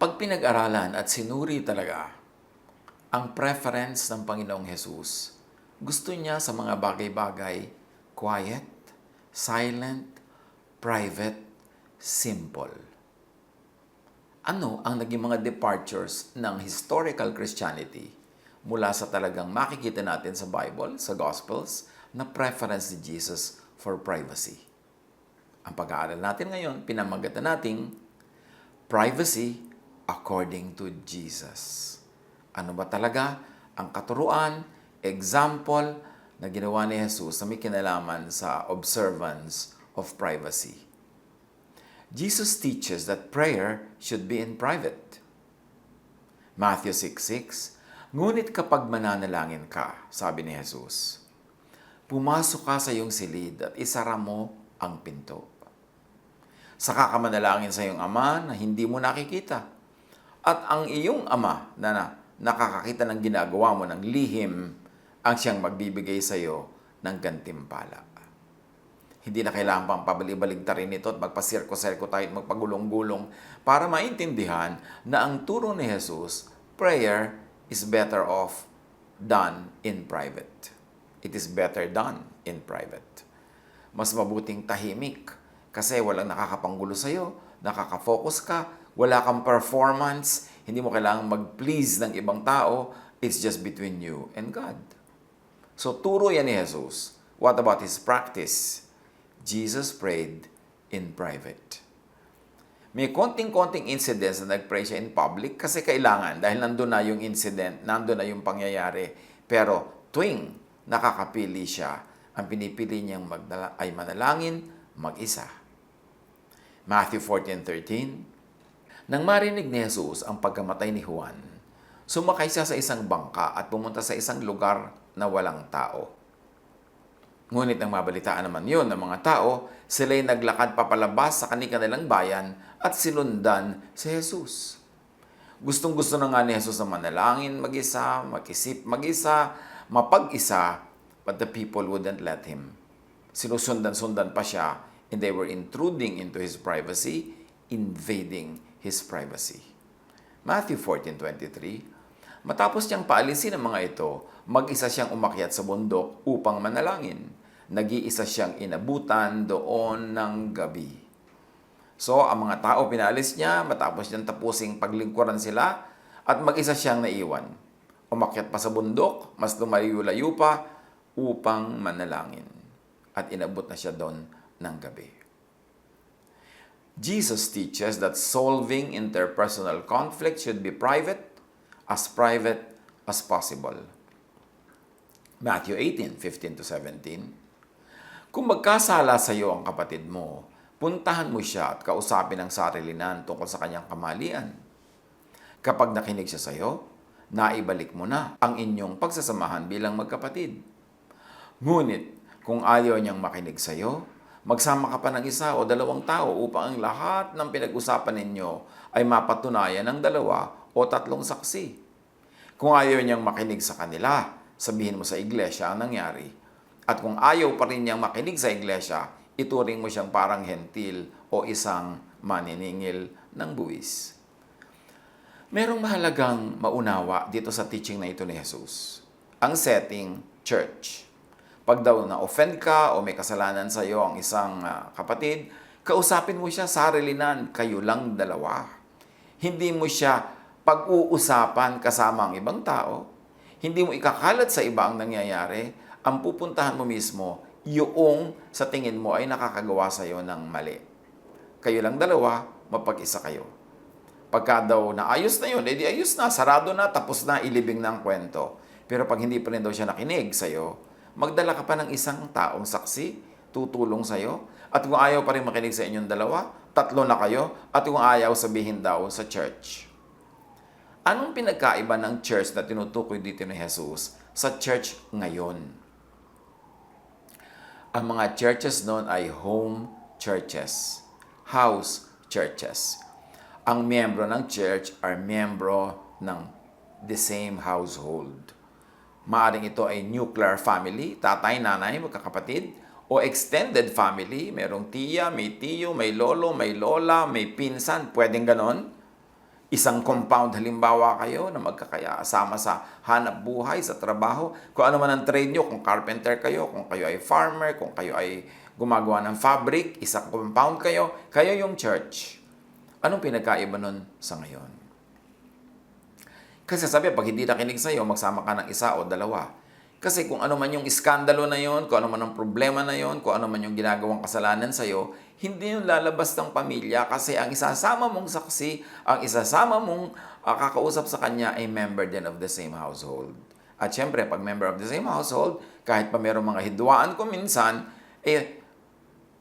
Pag pinag-aralan at sinuri talaga ang preference ng Panginoong Hesus, gusto niya sa mga bagay-bagay, quiet, silent, private, simple. Ano ang naging mga departures ng historical Christianity mula sa talagang makikita natin sa Bible, sa Gospels, na preference ni Jesus for privacy? Ang pag-aaral natin ngayon, pinamagatan nating privacy according to Jesus. Ano ba talaga ang katuruan, example na ginawa ni Jesus na may kinalaman sa observance of privacy? Jesus teaches that prayer should be in private. Matthew 6:6, ngunit kapag mananalangin ka, sabi ni Jesus, pumasok ka sa iyong silid at isara mo ang pinto. Saka ka manalangin sa iyong ama na hindi mo nakikita. At ang iyong ama na nakakakita ng ginagawa mo ng lihim, ang siyang magbibigay sa iyo ng gantimpala. Hindi na kailangan pang pabalik-baligtarin ito at magpasirko-serko tayo at magpagulong-gulong para maintindihan na ang turo ni Jesus, prayer is better off done in private. It is better done in private. Mas mabuting tahimik kasi walang nakakapanggulo sa'yo, nakaka-focus ka, wala kang performance, hindi mo kailangang mag-please ng ibang tao, it's just between you and God. So, turo yan ni Jesus. What about His practice? Jesus prayed in private. May konting-konting incidents na nag-pray siya in public kasi kailangan dahil nandun na yung incident, nandun na yung pangyayari. Pero tuwing nakakapili siya, ang pinipili niyang ay manalangin mag-isa. Matthew 14:13, nang marinig ni Jesus ang pagkamatay ni Juan, sumakay siya sa isang bangka at pumunta sa isang lugar na walang tao. Ngunit nang mabalitaan naman yun ng mga tao, sila'y naglakad papalabas sa kanilang bayan at sinundan si Jesus. Gustong-gusto na nga ni Jesus na manalangin mag-isa, mag-isip mag-isa, mapag-isa, but the people wouldn't let him. Sinusundan-sundan pa siya, and they were intruding into his privacy, invading his privacy. Matthew 14:23, matapos niyang paalisin ang mga ito, mag-isa siyang umakyat sa bundok upang manalangin. Nag-iisa siyang inabutan doon ng gabi. So, ang mga tao pinaalis niya, matapos niyang tapusing paglingkuran sila, at mag-isa siyang naiwan. Umakyat pa sa bundok, mas lumayo-layo pa, upang manalangin. At inabot na siya doon ng gabi. Jesus teaches that solving interpersonal conflict should be private as possible. Matthew 18:15-17, kung magkasala sa iyo ang kapatid mo, puntahan mo siya at kausapin ang sarilinan tungkol sa kanyang kamalian. Kapag nakinig siya sa iyo, naibalik mo na ang inyong pagsasamahan bilang magkapatid. Ngunit, kung ayaw niyang makinig sa iyo, magsama ka pa ng isa o dalawang tao upang ang lahat ng pinag-usapan ninyo ay mapatunayan ng 2 o 3 saksi. Kung ayaw niyang makinig sa kanila, sabihin mo sa iglesia ang nangyari. At kung ayaw pa rin niyang makinig sa iglesia, ituring mo siyang parang hentil o isang maniningil ng buwis. Merong mahalagang maunawa dito sa teaching na ito ni Jesus. Ang setting, church. Pag daw na-offend ka o may kasalanan sa iyo ang isang kapatid, kausapin mo siya sarilinan, kayo lang dalawa. Hindi mo siya pag-uusapan kasama ang ibang tao. Hindi mo ikakalat sa iba ang nangyayari. Ang pupuntahan mo mismo, yung sa tingin mo ay nakakagawa sa iyo ng mali. Kayo lang dalawa, mapag-isa kayo. Pagka daw naayos na yun, edi ayos na, sarado na, tapos na, ilibing na ang kwento. Pero pag hindi pa rin daw siya nakinig sa iyo, magdala ka pa ng isang taong saksi, tutulong sa iyo. At kung ayaw pa rin makinig sa inyong dalawa, 3 na kayo. At kung ayaw, sabihin daw sa church. Anong pinagkaiba ng church na tinutukoy dito ni Jesus sa church ngayon? Ang mga churches noon ay home churches, house churches. Ang miyembro ng church are miyembro ng the same household. Maaring ito ay nuclear family, tatay, nanay, magkakapatid, o extended family, merong tiya, may tiyo, may lolo, may lola, may pinsan, pwedeng ganon. Isang compound halimbawa kayo na magkakasama sa hanap buhay, sa trabaho, kung ano man ang trade nyo, kung carpenter kayo, kung kayo ay farmer, kung kayo ay gumagawa ng fabric, isang compound kayo yung church. Anong pinagkaiba nun sa ngayon? Kasi sabi, pag hindi nakinig sa'yo, magsama ka ng isa o dalawa. Kasi kung ano man yung iskandalo na yon, kung ano man ang problema na yon, kung ano man yung ginagawang kasalanan sa'yo, hindi yung lalabas ng pamilya kasi ang isasama mong saksi, ang isasama mong kakausap sa kanya ay member din of the same household. At syempre, pag member of the same household, kahit pa mayroong mga hidwaan ko minsan,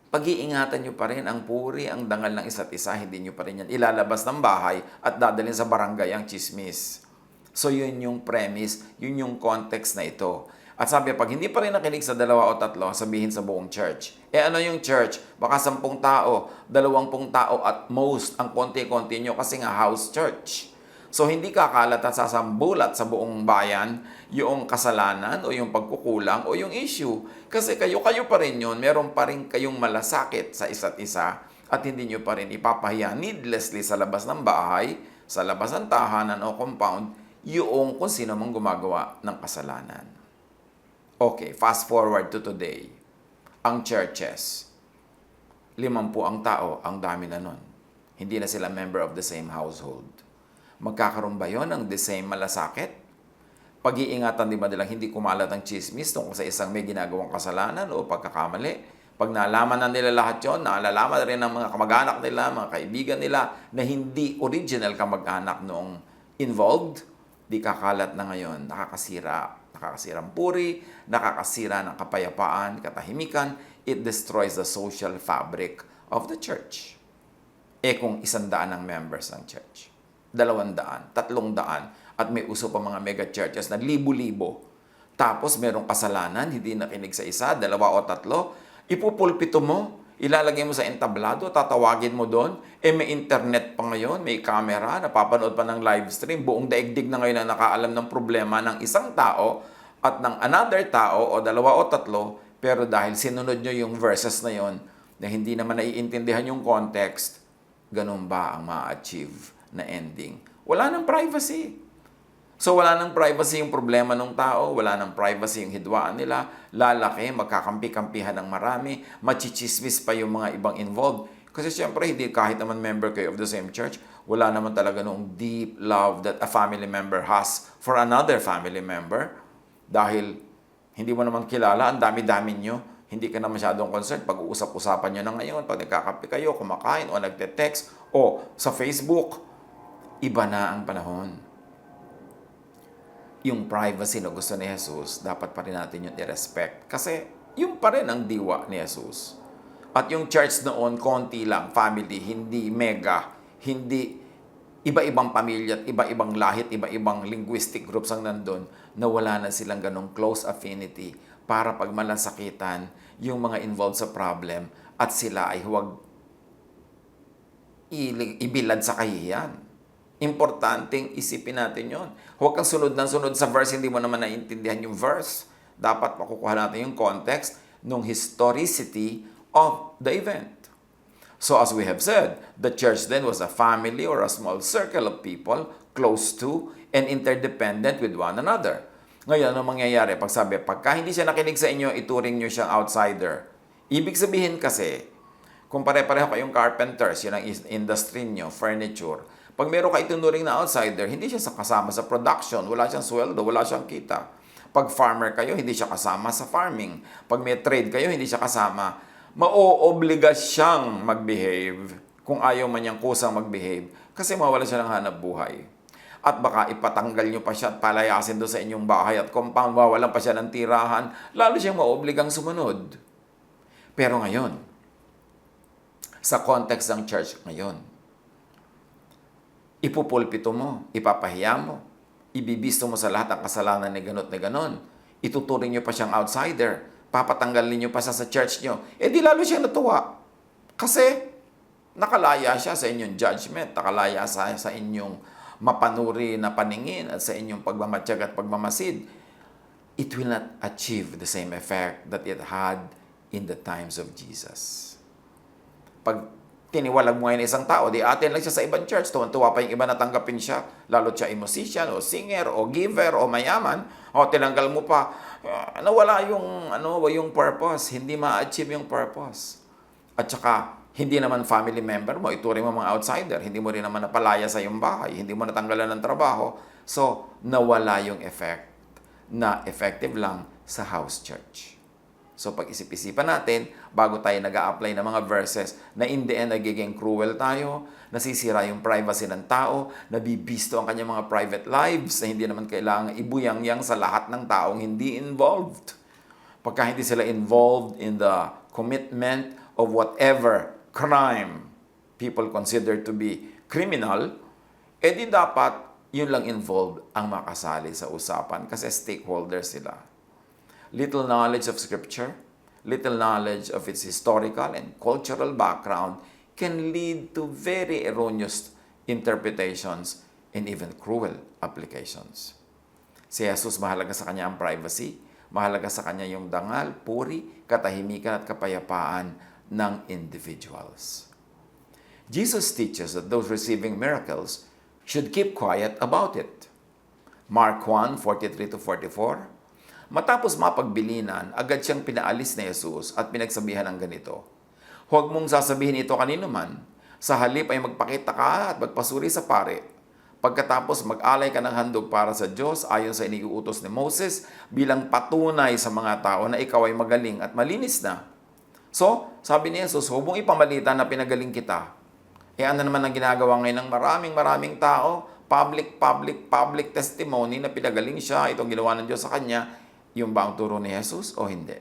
pag-iingatan nyo pa rin ang puri, ang dangal ng isa't isa, hindi nyo pa rin yan ilalabas ng bahay at dadalhin sa barangay ang chismis. So, yun yung premise, yun yung context na ito. At sabi, pag hindi pa rin nakinig sa 2 o 3, sabihin sa buong church. Ano yung church? Baka 10 tao, 20 tao at most, ang konti-konti nyo kasi nga house church. So, hindi kakalat at sasambulat sa buong bayan yung kasalanan o yung pagkukulang o yung issue. Kasi kayo pa rin yun, meron pa rin kayong malasakit sa isa't isa at hindi nyo pa rin ipapahiya needlessly sa labas ng bahay, sa labas ng tahanan o compound, yung kung sino mang gumagawa ng kasalanan. Okay, fast forward to today. Ang churches, 50 ang tao, ang dami na nun. Hindi na sila member of the same household. Magkakaroon ba yun ng the same malasakit? Pag-iingatan din ba nilang hindi kumalat ang chismis tungkol sa isang may ginagawang kasalanan o pagkakamali? Pag nalaman na nila lahat yun, naalalaman rin ng mga kamag-anak nila, mga kaibigan nila, na hindi original kamag-anak noong involved, di kakalat na ngayon, nakakasirang puri, nakakasira ng kapayapaan, katahimikan, it destroys the social fabric of the church. Kung 100 ang members ng church, 200, 300, at may uso pa mga mega churches na libo-libo. Tapos merong kasalanan, hindi nakinig sa isa, 2 o 3, ipupulpito mo, ilalagay mo sa entablado, tatawagin mo doon, may internet pa ngayon, may camera, napapanood pa ng live stream, buong daigdig na ngayon na nakaalam ng problema ng isang tao at ng another tao o 2 o 3, pero dahil sinunod nyo yung verses na yon na hindi naman naiintindihan yung context, ganun ba ang ma-achieve na ending? Wala nang privacy. So, wala nang privacy yung problema ng tao, wala nang privacy yung hidwaan nila, lalaki, magkakampi-kampihan ng marami, machichismis pa yung mga ibang involved. Kasi siyempre, hindi kahit naman member kayo of the same church, wala naman talaga noong deep love that a family member has for another family member. Dahil hindi mo naman kilala, ang dami-dami nyo, hindi ka na masyadong concerned. Pag-uusap-usapan nyo na ngayon, pag nagkakape kayo, kumakain, o nagte-text, o sa Facebook, iba na ang panahon. Yung privacy na gusto ni Jesus, dapat pa rin natin yung i-respect. Kasi yung pa rin ang diwa ni Jesus. At yung church noon, konti lang, family, hindi mega, hindi iba-ibang pamilya, iba-ibang lahit, iba-ibang linguistic groups ang nandun, na wala na silang ganong close affinity para pag malasakitan yung mga involved sa problem at sila ay huwag ibilad sa kahihiyan. Importanteng isipin natin yon. Huwag kang sunod ng sunod sa verse, hindi mo naman naiintindihan yung verse. Dapat makukuha natin yung context ng historicity of the event. So as we have said, the church then was a family or a small circle of people close to and interdependent with one another. Ngayon, ano mangyayari? Pagka hindi siya nakinig sa inyo, ituring nyo siyang outsider. Ibig sabihin kasi, kung pare-pareho kayong carpenters, yun ang industry nyo, furniture, pag meron ka itunuring na outsider, hindi siya kasama sa production, wala siyang sweldo, wala siyang kita. Pag farmer kayo, hindi siya kasama sa farming. Pag may trade kayo, hindi siya kasama. Maoobliga siyang mag-behave kung ayaw man niyang kusang mag-behave kasi mawala siya ng hanap buhay. At baka ipatanggal niyo pa siya at palayasin doon sa inyong bahay at compound, mawalan pa siya ng tirahan, lalo siyang maoobligang sumunod. Pero ngayon, sa context ng church ngayon, ipupulpito mo, ipapahiya mo, ibibisto mo sa lahat ang kasalanan ni ganot na ganon. Ituturing nyo pa siyang outsider, papatanggalin nyo pa siya sa church nyo. Di lalo siya natuwa. Kasi nakalaya siya sa inyong judgment, nakalaya sa inyong mapanuri na paningin at sa inyong pagmamatsyag at pagmamasid. It will not achieve the same effect that it had in the times of Jesus. Pag tiniwalag mo ngayon isang tao, di atin lang siya sa ibang church, tuwan-tuwa pa yung iba na tanggapin siya, lalo siya ay musician, o singer, o giver, o mayaman, o tinanggal mo pa, nawala yung purpose, hindi ma-achieve yung purpose. At saka, hindi naman family member mo, ituring mo mga outsider, hindi mo rin naman napalaya sa iyong bahay, hindi mo natanggalan ng trabaho, so nawala yung effect na effective lang sa house church. So pag-isip-isipan natin, bago tayo nag-a-apply ng mga verses na in the end nagiging cruel tayo, nasisira yung privacy ng tao, nabibisto ang kanyang mga private lives na hindi naman kailangan ibuyang-yang sa lahat ng taong hindi involved. Pagka hindi sila involved in the commitment of whatever crime people consider to be criminal, edi dapat yun lang involved ang makasali sa usapan kasi stakeholder sila. Little knowledge of Scripture, little knowledge of its historical and cultural background can lead to very erroneous interpretations and even cruel applications. Si Jesus, mahalaga sa kanya ang privacy, mahalaga sa kanya yung dangal, puri, katahimikan at kapayapaan ng individuals. Jesus teaches that those receiving miracles should keep quiet about it. Mark 1:43-44. Matapos mapagbilinan, agad siyang pinaalis ni Jesus at pinagsabihan ng ganito, "Huwag mong sasabihin ito kanino man, sa halip ay magpakita ka at magpasuri sa pare. Pagkatapos mag-alay ka ng handog para sa Diyos ayon sa iniuutos ni Moses bilang patunay sa mga tao na ikaw ay magaling at malinis na." So, sabi ni Jesus, huwag mong ipamalita na pinagaling kita. Ano naman ang ginagawa ngayon ng maraming tao? Public testimony na pinagaling siya, itong ginawa ng Diyos sa kanya. Yung ba ang turo ni Jesus o hindi?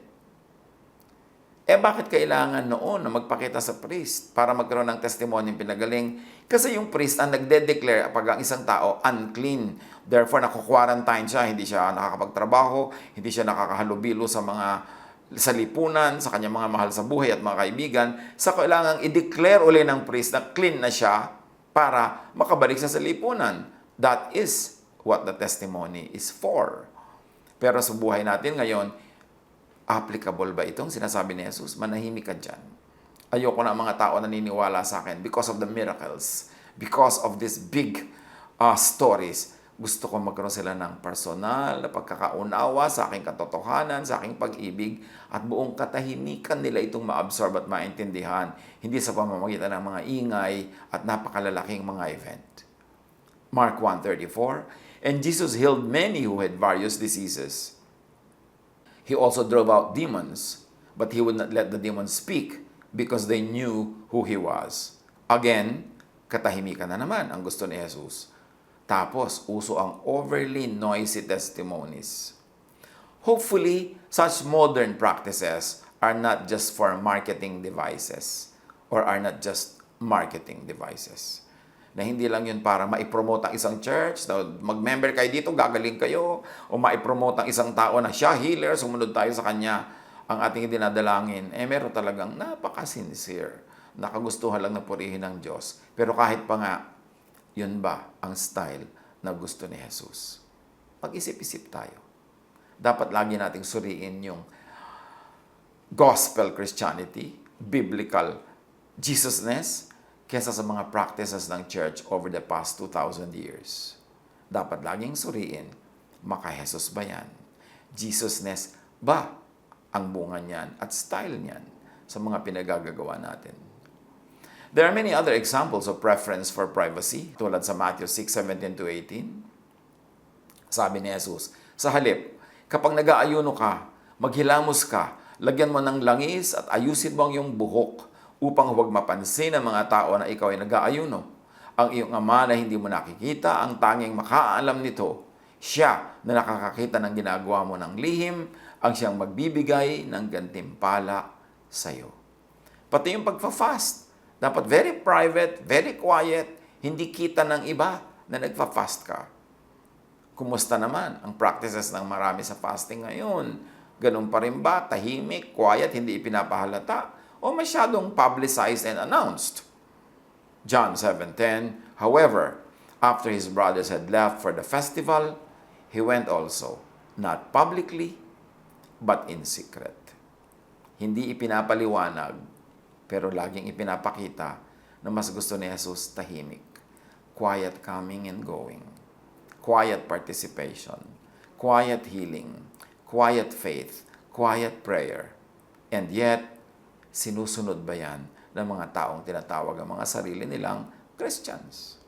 Bakit kailangan noon na magpakita sa priest para magkaroon ng testimony pinagaling? Kasi yung priest ang nagde-declare pag ang isang tao unclean. Therefore, naku-quarantine siya, hindi siya nakakapagtrabaho, hindi siya nakakahalubilo sa lipunan, sa kanyang mga mahal sa buhay at mga kaibigan. Sa kailangang i-declare uli ng priest na clean na siya para makabalik siya sa lipunan. That is what the testimony is for. Pero sa buhay natin ngayon, applicable ba itong sinasabi ni Jesus? Manahimik ka dyan. Ayoko na ang mga tao naniniwala sa akin because of the miracles, because of these big stories. Gusto ko magkaroon sila ng personal na pagkakaunawa sa aking katotohanan, sa aking pag-ibig, at buong katahimikan nila itong ma-absorb at maintindihan, hindi sa pamamagitan ng mga ingay at napakalalaking mga event. Mark 1:34, "And Jesus healed many who had various diseases. He also drove out demons, but he would not let the demons speak because they knew who he was." Again, katahimikan na naman ang gusto ni Jesus. Tapos, uso ang overly noisy testimonies. Hopefully, such modern practices are not just for marketing devices or are not just marketing devices. Na hindi lang yun para maipromote ang isang church, na mag-member kayo dito, gagaling kayo, o maipromote ang isang tao na siya healer, sumunod tayo sa kanya, ang ating dinadalangin, meron talagang napaka-sincere, nakagustuhan lang na purihin ng Diyos. Pero kahit pa nga, yun ba ang style na gusto ni Jesus? Mag-isip-isip tayo. Dapat lagi nating suriin yung gospel Christianity, biblical Jesusness, kesa sa mga practices ng church over the past 2,000 years. Dapat laging suriin, maka-Jesus ba yan? Jesusness ba ang bunga niyan at style niyan sa mga pinagagagawa natin? There are many other examples of preference for privacy, tulad sa Matthew 6:17-18. Sabi ni Jesus, sa halip, kapag nag-aayuno ka, maghilamos ka, lagyan mo ng langis at ayusin mo ang iyong buhok upang huwag mapansin ng mga tao na ikaw ay nag-aayuno. Ang iyong ama na hindi mo nakikita, ang tanging makaalam nito, siya na nakakakita ng ginagawa mo ng lihim, ang siyang magbibigay ng gantimpala sa iyo. Pati yung pagfa-fast, dapat very private, very quiet, hindi kita ng iba na nagfa-fast ka. Kumusta naman ang practices ng marami sa fasting ngayon? Ganun pa rin ba? Tahimik, quiet, hindi ipinapahalata? O masyadong publicized and announced? John 7:10, however, after his brothers had left for the festival, he went also, not publicly, but in secret. Hindi ipinapaliwanag, pero laging ipinapakita na mas gusto ni Jesus tahimik. Quiet coming and going. Quiet participation. Quiet healing. Quiet faith. Quiet prayer. And yet, sinusunod ba yan ng mga taong tinatawag ang mga sarili nilang Christians?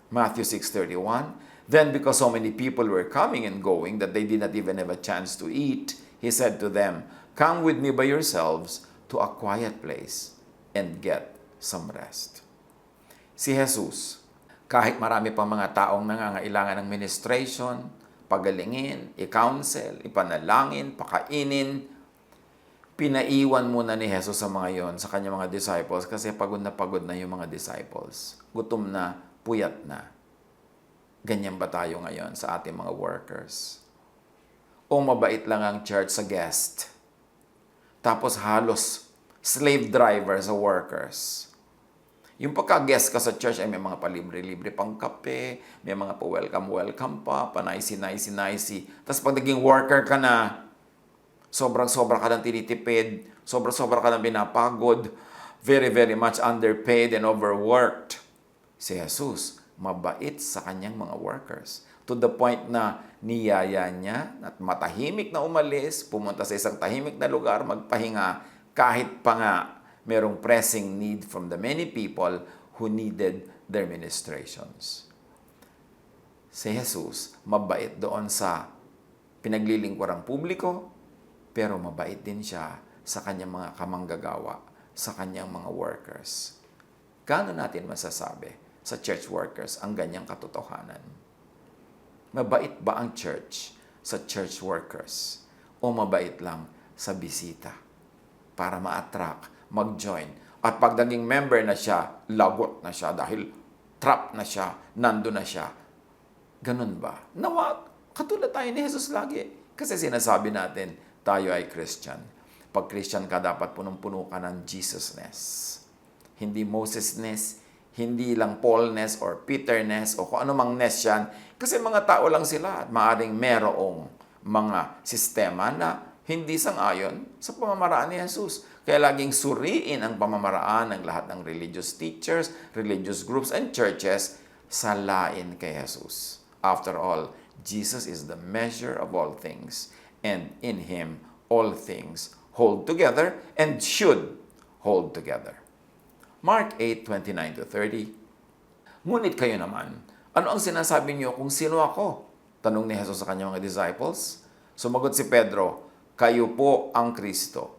Matthew 6:31, then because so many people were coming and going that they did not even have a chance to eat, he said to them, come with me by yourselves to a quiet place and get some rest. Si Jesus, kahit marami pang mga taong nangangailangan ng ministration, pagalingin, i-counsel, ipanalangin, pakainin, pinaiwan muna ni Jesus sa mga yon, sa kanyang mga disciples kasi pagod na yung mga disciples. Gutom na, puyat na. Ganyan ba tayo ngayon sa ating mga workers? O mabait lang ang church sa guest? Tapos halos slave driver sa workers. Yung pagka-guest ka sa church ay may mga palibre-libre pang kape, may mga pa-welcome pa, pa-nicey. Tapos pag naging worker ka na, sobrang-sobra ka ng tinitipid, sobrang-sobra ka ng pinapagod, very much underpaid and overworked. Si Jesus, mabait sa kanyang mga workers. To the point na niyaya niya at matahimik na umalis, pumunta sa isang tahimik na lugar, magpahinga, kahit pa nga merong pressing need from the many people who needed their ministrations. Si Jesus, mabait doon sa pinaglilingkurang publiko, pero mabait din siya sa kanyang mga kamanggagawa, sa kanyang mga workers. Gaano natin masasabi sa church workers ang ganyang katotohanan? Mabait ba ang church sa church workers? O mabait lang sa bisita para ma-attract, mag-join? At pag naging member na siya, lagot na siya dahil trap na siya, nando na siya. Ganun ba? Nawa, katulad tayo ni Jesus lagi. Kasi sinasabi natin, tayo ay Christian. Pag Christian ka, dapat punong-puno ka ng Jesusness. Hindi Mosesness, hindi lang Paulness or Peterness o kung anumang ness yan. Kasi mga tao lang sila at maaaring merong mga sistema na hindi sang-ayon sa pamamaraan ni Jesus. Kaya laging suriin ang pamamaraan ng lahat ng religious teachers, religious groups, and churches sa lain kay Jesus. After all, Jesus is the measure of all things, and in Him all things hold together and should hold together. Mark 8:29-30. Ngunit kayo naman, ano ang sinasabi niyo kung sino ako? Tanong ni Jesus sa kanyang mga disciples. Sumagot si Pedro, kayo po ang Kristo.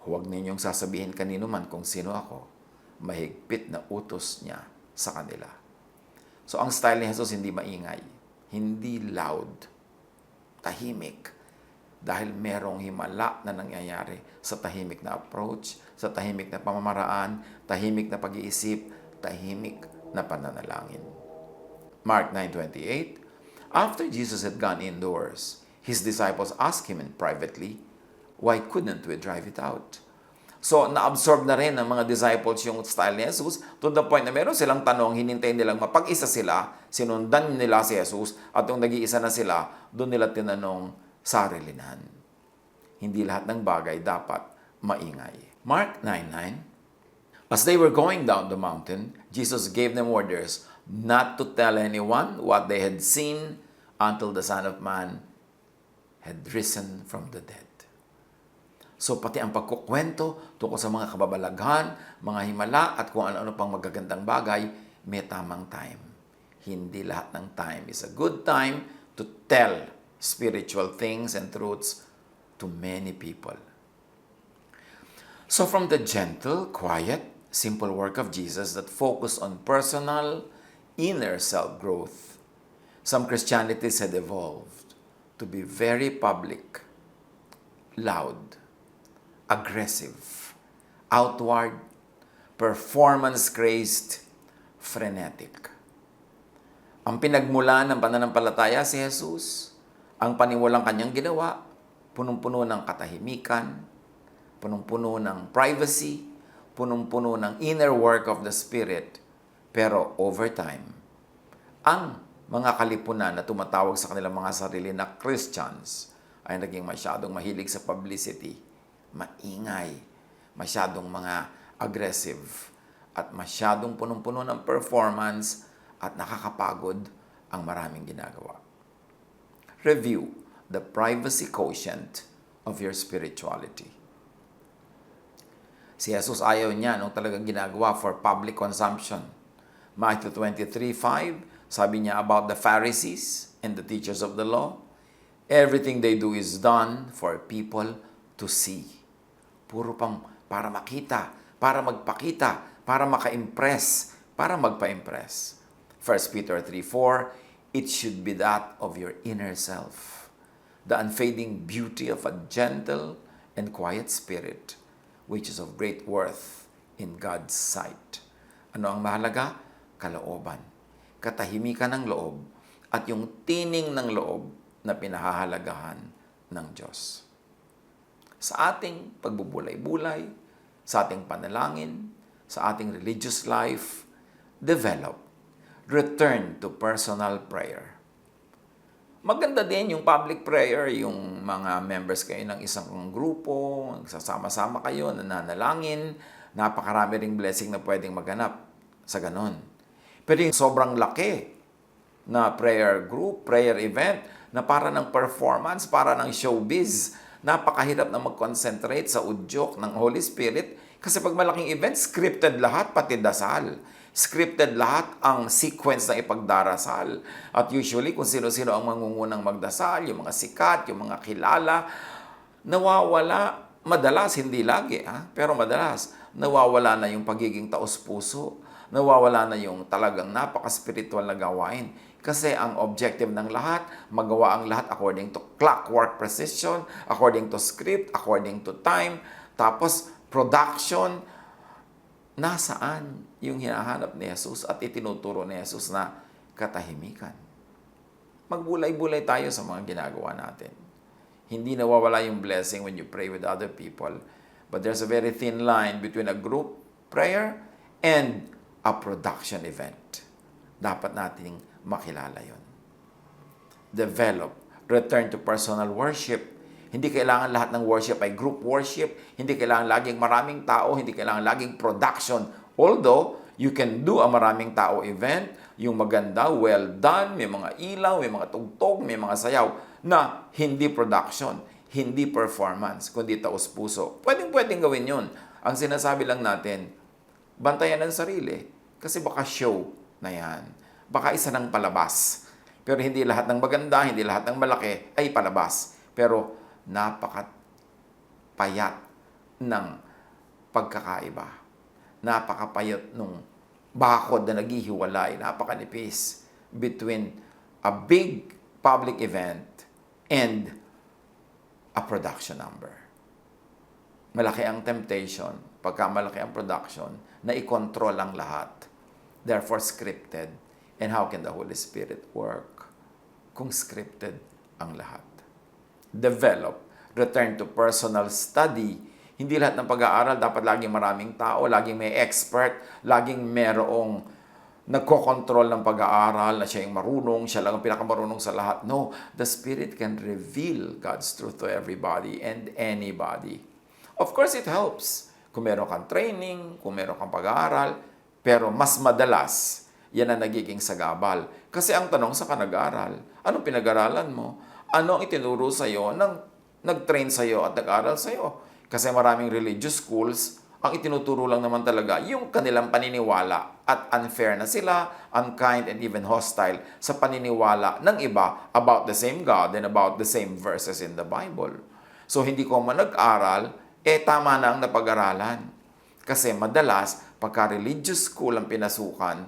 Huwag ninyong sasabihin kanino man kung sino ako. Mahigpit na utos niya sa kanila. So ang style ni Jesus hindi maingay, hindi loud, tahimik. Dahil merong himala na nangyayari sa tahimik na approach, sa tahimik na pamamaraan, tahimik na pag-iisip, tahimik na pananalangin. Mark 9:28, after Jesus had gone indoors, his disciples asked him privately, why couldn't we drive it out? So, na-absorb na rin ng mga disciples yung style ni Jesus to the point na meron silang tanong, hinintay nilang mapag-isa sila, sinundan nila si Jesus, at nung nag-iisa na sila, doon nila tinanong, sarilinan. Hindi lahat ng bagay dapat maingay. Mark 9:9, as they were going down the mountain, Jesus gave them orders not to tell anyone what they had seen until the Son of Man had risen from the dead. So pati ang pagkukwento tungkol sa mga kababalaghan, mga himala, at kung ano-ano pang magagandang bagay, may tamang time. Hindi lahat ng time is a good time to tell spiritual things and truths to many people. So from the gentle, quiet, simple work of Jesus that focused on personal, inner self-growth, some Christianities had evolved to be very public, loud, aggressive, outward, performance-crazed, frenetic. Ang pinagmulan ng pananampalataya si Jesus, ang paniwalang kanyang ginawa, punong-puno ng katahimikan, punong-puno ng privacy, punong-puno ng inner work of the Spirit. Pero over time, ang mga kalipunan na tumatawag sa kanilang mga sarili na Christians ay naging masyadong mahilig sa publicity, maingay, masyadong mga aggressive, at masyadong punong-puno ng performance at nakakapagod ang maraming ginagawa. Review the privacy quotient of your spirituality. Si Jesus ayaw niya nung talagang ginagawa for public consumption. Matthew 23:5, sabi niya about the Pharisees and the teachers of the law, everything they do is done for people to see. Puro pang para makita, para magpakita, para maka-impress, para magpa-impress. 1 Peter 3:4, it should be that of your inner self, the unfading beauty of a gentle and quiet spirit, which is of great worth in God's sight. Ano ang mahalaga? Kalooban. Katahimikan ng loob at yung tining ng loob na pinahahalagahan ng Diyos. Sa ating pagbubulay-bulay, sa ating panalangin, sa ating religious life, develop, return to personal prayer. Maganda din yung public prayer, yung mga members kayo ng isang grupo, sasama-sama kayo, nananalangin, napakarami ring blessing na pwedeng maganap sa ganon. Pero yung sobrang laki na prayer group, prayer event, na para ng performance, para ng showbiz, napakahirap na mag-concentrate sa udyok ng Holy Spirit kasi pag malaking event, scripted lahat, pati dasal. Scripted lahat ang sequence ng ipagdarasal. At usually, kung sino-sino ang mangungunang magdasal, yung mga sikat, yung mga kilala, nawawala, madalas, hindi lagi, pero madalas, nawawala na yung pagiging taos-puso. Nawawala na yung talagang napaka-spiritual na gawain. Kasi ang objective ng lahat, magawa ang lahat according to clockwork precision, according to script, according to time, tapos production. Nasaan yung hinahanap ni Jesus at itinuturo ni Jesus na katahimikan? Magbulay-bulay tayo sa mga ginagawa natin. Hindi nawawala yung blessing when you pray with other people. But there's a very thin line between a group prayer and a production event. Dapat nating makilala yon. Develop. Return to personal worship. Hindi kailangan lahat ng worship ay group worship. Hindi kailangan laging maraming tao. Hindi kailangan laging production. Although, you can do a maraming tao event, yung maganda, well done, may mga ilaw, may mga tugtog, may mga sayaw, na hindi production, hindi performance, kundi taos-puso. Pwedeng gawin yun. Ang sinasabi lang natin, bantayan ang sarili. Kasi baka show na yan. Baka isa ng palabas. Pero hindi lahat ng maganda, hindi lahat ng malaki ay palabas. Pero napakapayat ng pagkakaiba. Napakapayat nung bakod na naghihiwalay, napakanipis between a big public event and a production number. Malaki ang temptation, pagka malaki ang production, na i-control ang lahat. Therefore, scripted. And how can the Holy Spirit work kung scripted ang lahat? Develop, return to personal study. Hindi lahat ng pag-aaral dapat laging maraming tao, laging may expert, laging merong nagko-control ng pag-aaral na siya yung marunong, siya lang ang pinakamarunong sa lahat. No, the Spirit can reveal God's truth to everybody and anybody. Of course, it helps kung meron kang training, kung meron kang pag-aaral, pero mas madalas, yan ang nagiging sagabal. Kasi ang tanong sa nag-aaral, anong pinag-aralan mo? Ano ang itinuro sa'yo ng nag-train sa'yo at nag-aral sa'yo? Kasi maraming religious schools, ang itinuturo lang naman talaga yung kanilang paniniwala at unfair na sila, unkind and even hostile sa paniniwala ng iba about the same God and about the same verses in the Bible. So hindi ko man nag-aral, tama na ang napag-aralan. Kasi madalas, pagka religious school ang pinasukan,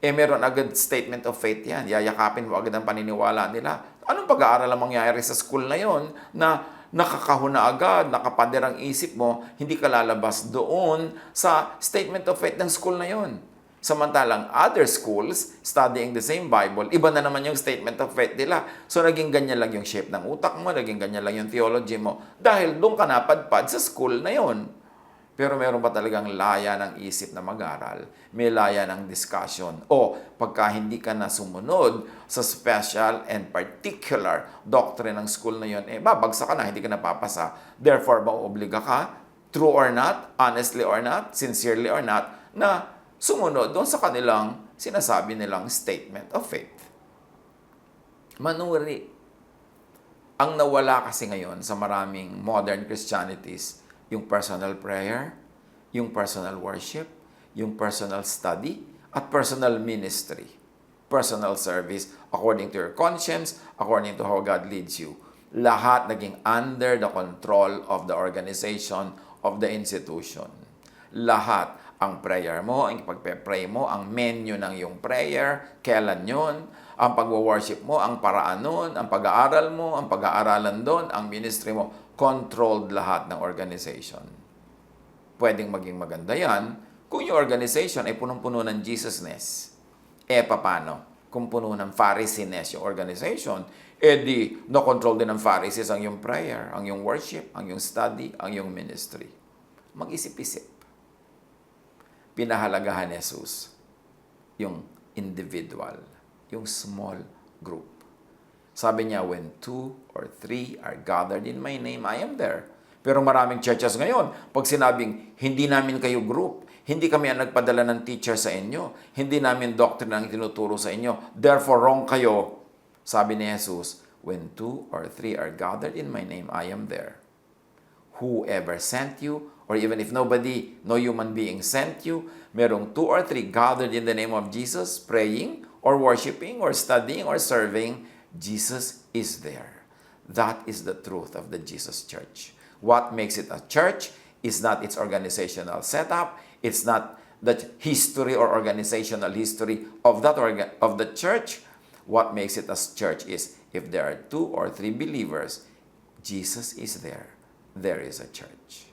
meron agad statement of faith yan. Yayakapin mo agad ang paniniwala nila. Anong pag-aaral ang mangyayari sa school na yon na nakakahuna agad, nakapader ang isip mo, hindi ka lalabas doon sa statement of faith ng school na yon. Samantalang other schools, studying the same Bible, iba na naman yung statement of faith nila. So naging ganyan lang yung shape ng utak mo, naging ganyan lang yung theology mo, dahil doon ka napadpad sa school na yon. Pero meron ba talagang laya ng isip na mag-aral? May laya ng discussion. O pagka hindi ka na sumunod sa special and particular doctrine ng school na yun, babagsak ka na, hindi ka napapasa. Therefore, mauobliga ka, true or not, honestly or not, sincerely or not, na sumunod doon sa kanilang sinasabi nilang statement of faith. Manuri. Ang nawala kasi ngayon sa maraming modern Christianities, yung personal prayer, yung personal worship, yung personal study, at personal ministry. Personal service according to your conscience, according to how God leads you. Lahat naging under the control of the organization of the institution. Lahat, ang prayer mo, ang pagpe-pray mo, ang menu ng iyong prayer, kailan yun, ang pag-worship mo, ang paraan nun, ang pag-aaral mo, ang pag-aaralan doon, ang ministry mo, controlled lahat ng organization. Pwedeng maging maganda yan kung yung organization ay punong-puno ng Jesusness. Paano? Kung puno ng Pharisee-ness yung organization, di na-control din ng Pharisees ang yung prayer, ang yung worship, ang yung study, ang yung ministry. Mag-isip-isip. Pinahalagahan ni Jesus yung individual, yung small group. Sabi niya, when 2 or 3 are gathered in my name, I am there. Pero maraming churches ngayon, pag sinabing, hindi namin kayo group, hindi kami ang nagpadala ng teacher sa inyo, hindi namin doctrine ang tinuturo sa inyo, therefore wrong kayo. Sabi ni Jesus, when 2 or 3 are gathered in my name, I am there. Whoever sent you, or even if nobody, no human being sent you, merong 2 or 3 gathered in the name of Jesus, praying, or worshiping, or studying, or serving, Jesus is there. That is the truth of the Jesus Church. What makes it a church is not its organizational setup, it's not the history or organizational history of of the church. What makes it a church is if there are 2 or 3 believers, Jesus is there. There is a church.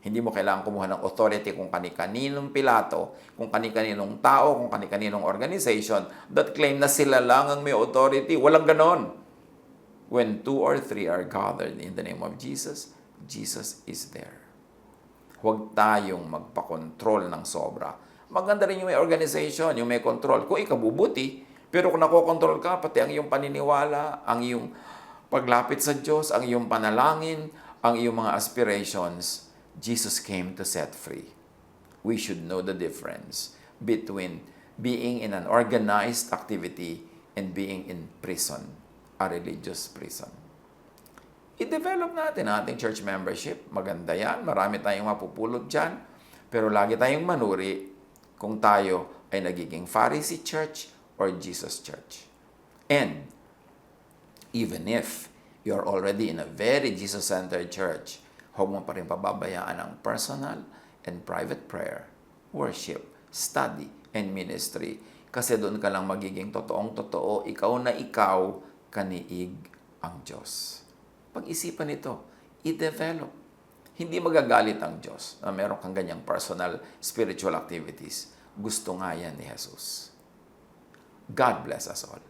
Hindi mo kailangan kumuha ng authority kung kani-kaninong Pilato, kung kani-kaninong tao, kung kani-kaninong organization that claim na sila lang ang may authority. Walang ganon. When 2 or 3 are gathered in the name of Jesus, Jesus is there. Huwag tayong magpakontrol ng sobra. Maganda rin yung may organization, yung may control. Kung ikabubuti, pero kung nakokontrol ka, pati ang iyong paniniwala, ang iyong paglapit sa Diyos, ang iyong panalangin, ang iyong mga aspirations, Jesus came to set free. We should know the difference between being in an organized activity and being in prison, a religious prison. I-develop natin ang ating church membership. Maganda yan. Marami tayong mapupulot dyan. Pero lagi tayong manuri kung tayo ay nagiging Pharisee church or Jesus church. And even if you're already in a very Jesus-centered church, huwag mo pa rin pababayaan ang personal and private prayer, worship, study, and ministry. Kasi doon ka lang magiging totoong-totoo, ikaw na ikaw, kaniig ang Diyos. Pag-isipan ito, i-develop. Hindi magagalit ang Diyos na meron kang ganyang personal spiritual activities. Gusto nga yan ni Jesus. God bless us all.